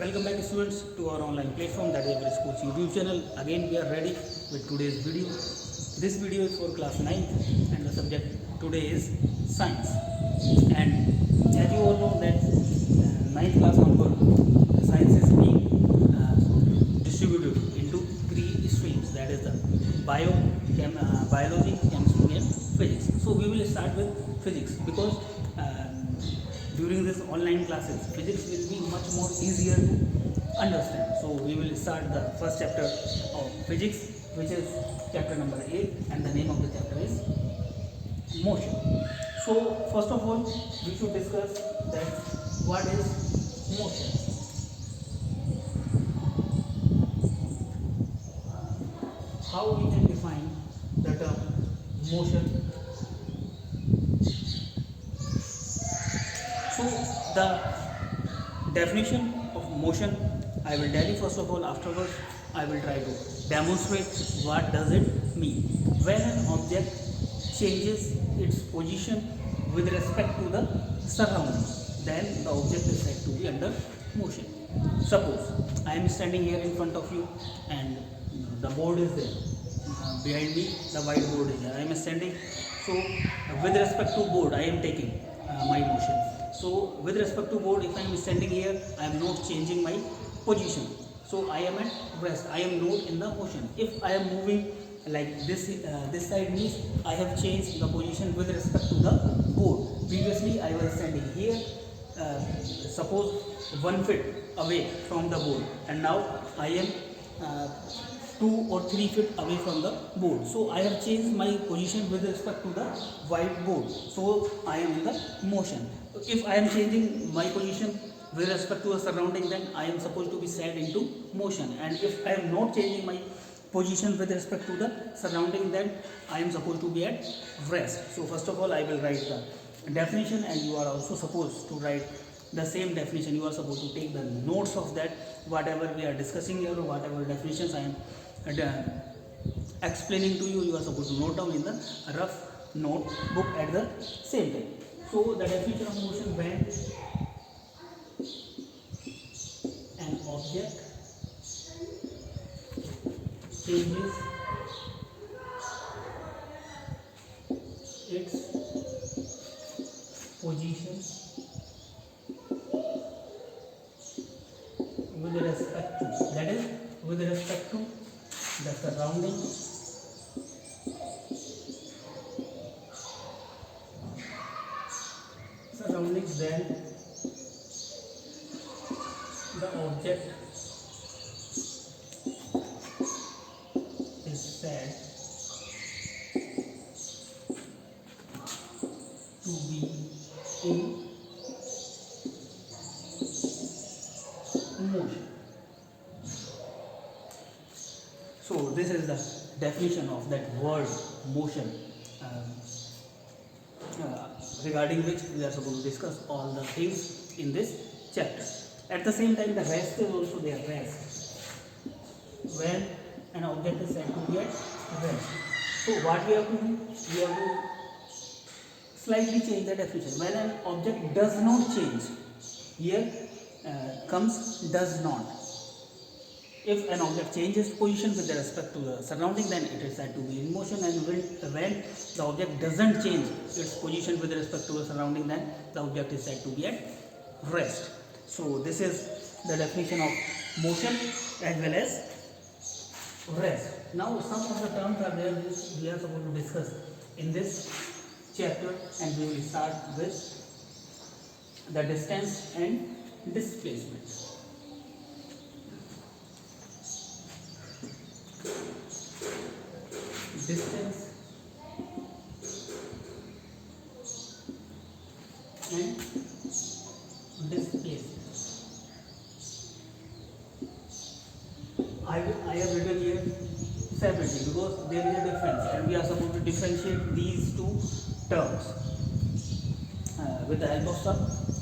Welcome back students to our online platform, that is our school's YouTube channel. Again we are ready with today's video. This video is for class 9th and the subject today is science. And as you all know that 9th class onward, science is being distributed into 3 streams, that is the biology, chemistry and physics. So we will start with physics because during this online classes physics will be much more easier to understand. So we will start the first chapter of physics, which is chapter number 8, and the name of the chapter is motion. So first of all we should discuss that what is motion. How we can define the term motion. So the definition of motion I will tell you first of all. Afterwards I will try to demonstrate what does it mean. When an object changes its position with respect to the surroundings, then the object is said to be under motion. Suppose I am standing here in front of you and the board is there. Behind me the whiteboard is there. I am standing. So with respect to board I am taking my motion. So with respect to board, if I am standing here, I am not changing my position. So I am at rest. I am not in the motion. If I am moving like this side means I have changed the position with respect to the board. Previously I was standing here, suppose 1 foot away from the board, and now I am 2 or 3 feet away from the board. So I have changed my position with respect to the whiteboard. So I am in the motion. If I am changing my position with respect to a surrounding, then I am supposed to be set into motion. And if I am not changing my position with respect to the surrounding, then I am supposed to be at rest. So first of all I will write the definition, and you are also supposed to write the same definition. You are supposed to take the notes of that, whatever we are discussing here or whatever definitions I am explaining to you, you are supposed to note down in the rough notebook at the same time. So the definition of motion: when an object changes its position with respect to, that is with respect to the surroundings, then the object is said to be in motion. So this is the definition of that word motion, regarding which we are supposed to discuss all the things in this chapter. At the same time, the rest is also there. Rest, when an object is said to be at rest. So what we have to do? We have to slightly change the definition. When an object does not change, here comes does not. If an object changes position with respect to the surrounding, then it is said to be in motion. And when the object doesn't change its position with respect to the surrounding, then the object is said to be at rest. So this is the definition of motion as well as rest. Now some of the terms are there which we are supposed to discuss in this chapter, and we will start with the distance and displacement. Distance and displacement. I have written here separately because there is a difference, and we are supposed to differentiate these two terms with the help of the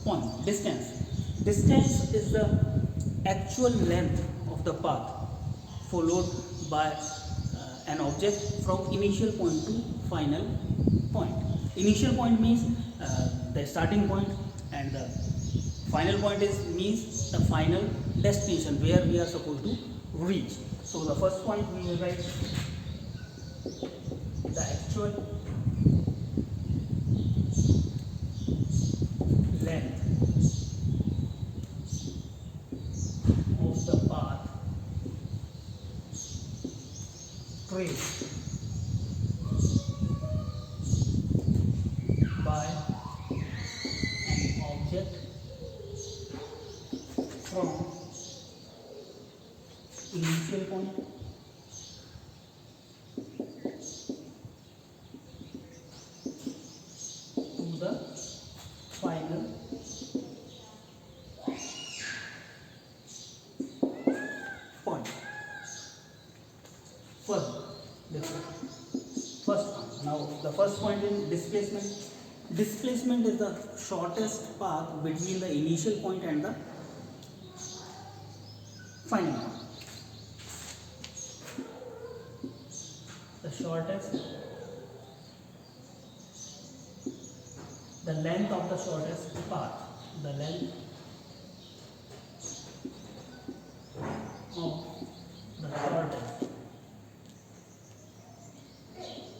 point. Distance. Distance is the actual length of the path followed by an object from initial point to final point. Initial point means the starting point, and the Final point is means the final destination where we are supposed to reach. So the first point we will write the actual length of the path traced by an object from initial point to the final point. First point. Now the first point is displacement. Displacement is the shortest path between the initial point and the final point. The shortest, the length of the shortest path, the length of the shortest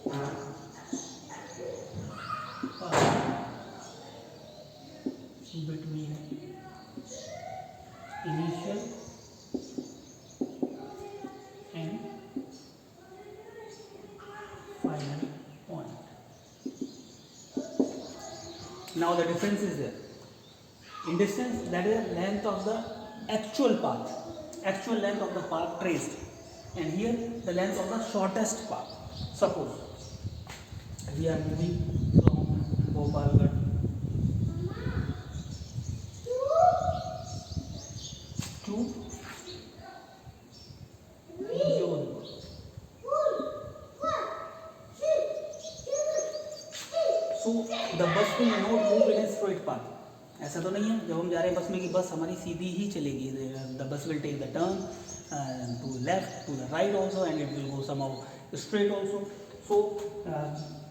path between initial and final point. Now the difference is there. In distance, that is the length of the actual path, actual length of the path traced, and here the length of the shortest path. Suppose we are moving from Gopalgarh to Jodhpur. So the bus will not move in a straight path. ऐसा तो नहीं है जब हम जा रहे हैं बस में कि बस हमारी सीधी ही चलेगी. The bus will take the turn to left, to the right also, and it will go somehow straight also. So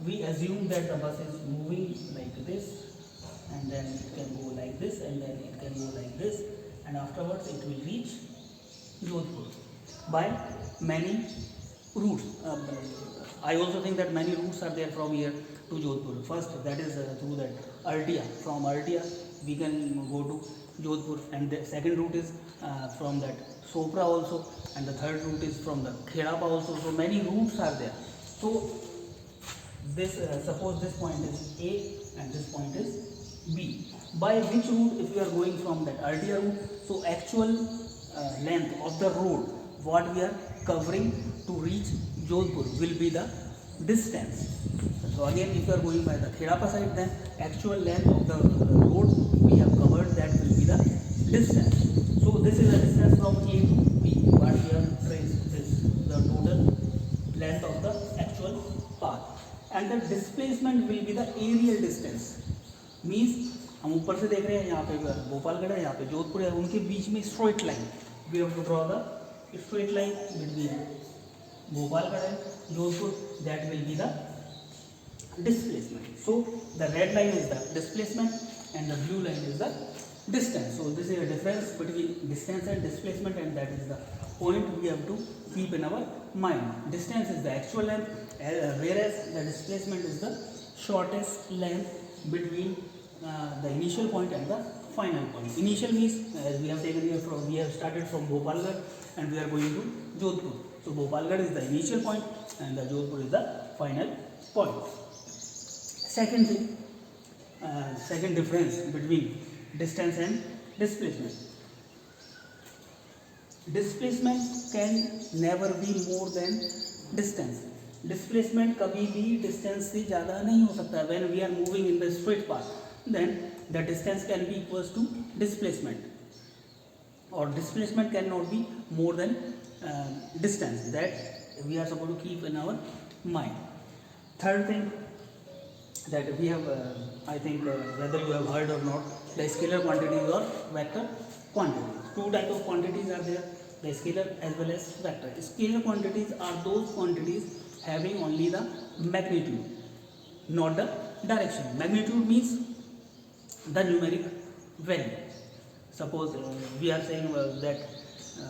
we assume that the bus is moving like this, and then it can go like this, and then it can go like this, and afterwards it will reach Jodhpur by many routes. I also think that many routes are there from here to Jodhpur. First, that is through that Artia. From Artia, we can go to Jodhpur, and the second route is from that Sopra also, and the third route is from the Khedapa also. So many routes are there. So this suppose this point is A and this point is B. By which route, if we are going from that Artia route, so actual length of the road what we are covering to reach Jodhpur will be the distance. So again, if you are going by the Khedapa side, then actual length of the road we have covered, that will be the distance. So this is the distance from A to B. What we have traced is the total length of the actual path, and the displacement will be the aerial distance. Means हम ऊपर से देख रहे हैं, यहाँ पे गोपालगढ़ है, यहाँ पे जोधपुर है, उनके बीच में straight line. We have to draw the straight line between Gopalgarh and Jodhpur. That will be the displacement. So the red line is the displacement and the blue line is the distance. So this is a difference between distance and displacement, and that is the point we have to keep in our mind. Distance is the actual length, whereas the displacement is the shortest length between the initial point and the final point. Initial means, as we have taken here from, we have started from Gopalgarh and we are going to Jodhpur. So Gopalgarh is the initial point and the Jodhpur is the final point. Second thing, second difference between distance and displacement. Displacement can never be more than distance. Displacement कभी भी distance से ज़्यादा नहीं हो सकता. When we are moving in the straight path, then the distance can be equals to displacement, or displacement cannot be more than distance. That we are supposed to keep in our mind. Third thing that we have, I think whether you have heard or not, the scalar quantities or vector quantities. Two types of quantities are there, the scalar as well as vector. Scalar quantities are those quantities having only the magnitude, not the direction. Magnitude means the numeric value, Suppose we are saying that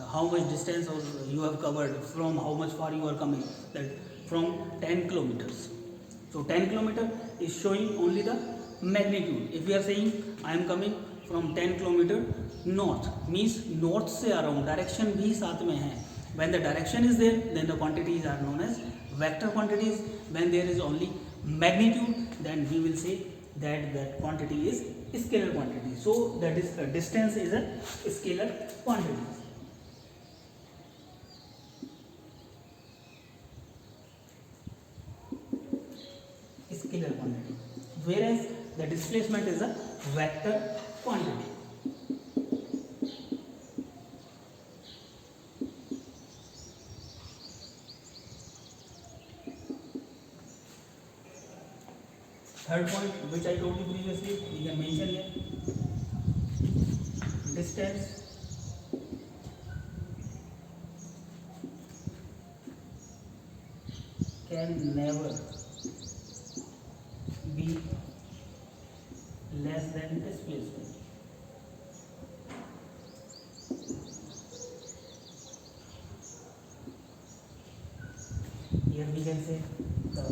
how much distance or you have covered, from how much far you are coming, that from 10 kilometers. So 10 kilometer is showing only the magnitude. If we are saying I am coming from 10 kilometer north, means north से आ रहा हूँ, direction भी साथ में है. When the direction is there, then the quantities are known as vector quantities. When there is only magnitude, then we will say that that quantity is scalar quantity. So that is distance is a scalar quantity. Scalar quantity, whereas the displacement is a vector quantity. Third point, which I told you previously, we can mention here. Distance can never be less than displacement. Here we can say the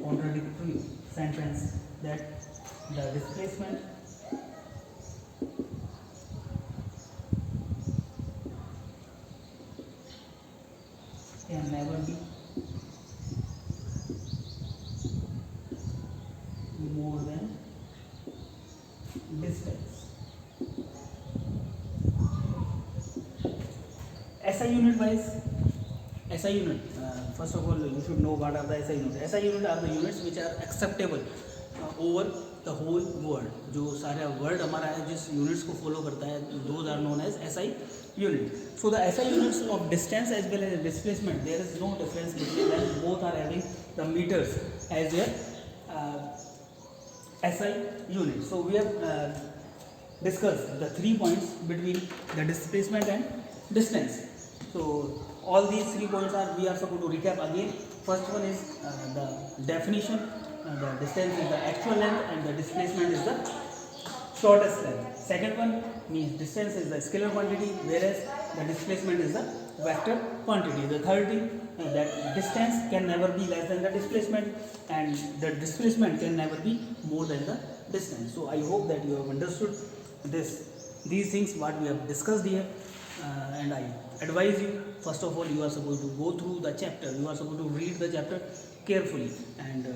contradictory sentence that the displacement can never be more than distance. SI unit wise, SI unit, first of all you should know what are the SI units. SI unit are the units which are acceptable over the whole world. जो सारा world हमारा है जिस units को follow करता है, those are known as SI unit. So the SI units of distance as well as displacement, there is no difference between them. Both are having the meters as their SI unit. So we have discussed the 3 points between the displacement and distance. So all these 3 points are, we are supposed to recap again. First one is the definition. The distance is the actual length and the displacement is the shortest length. Second one means distance is the scalar quantity, whereas the displacement is the vector quantity. The third thing, that distance can never be less than the displacement and the displacement can never be more than the distance. So I hope that you have understood these things what we have discussed here, and I advise you, first of all you are supposed to go through the chapter, you are supposed to read the chapter carefully, and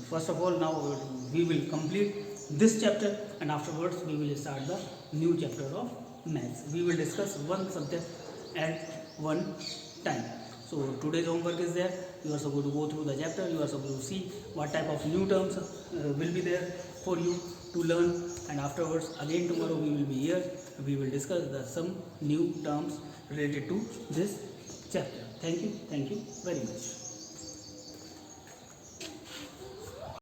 first of all now we will complete this chapter and afterwards we will start the new chapter of maths. We will discuss one subject at one time. So today's homework is there. You are supposed to go through the chapter, you are supposed to see what type of new terms will be there for you to learn, and afterwards again tomorrow we will be here, we will discuss some new terms related to this chapter. Thank you very much.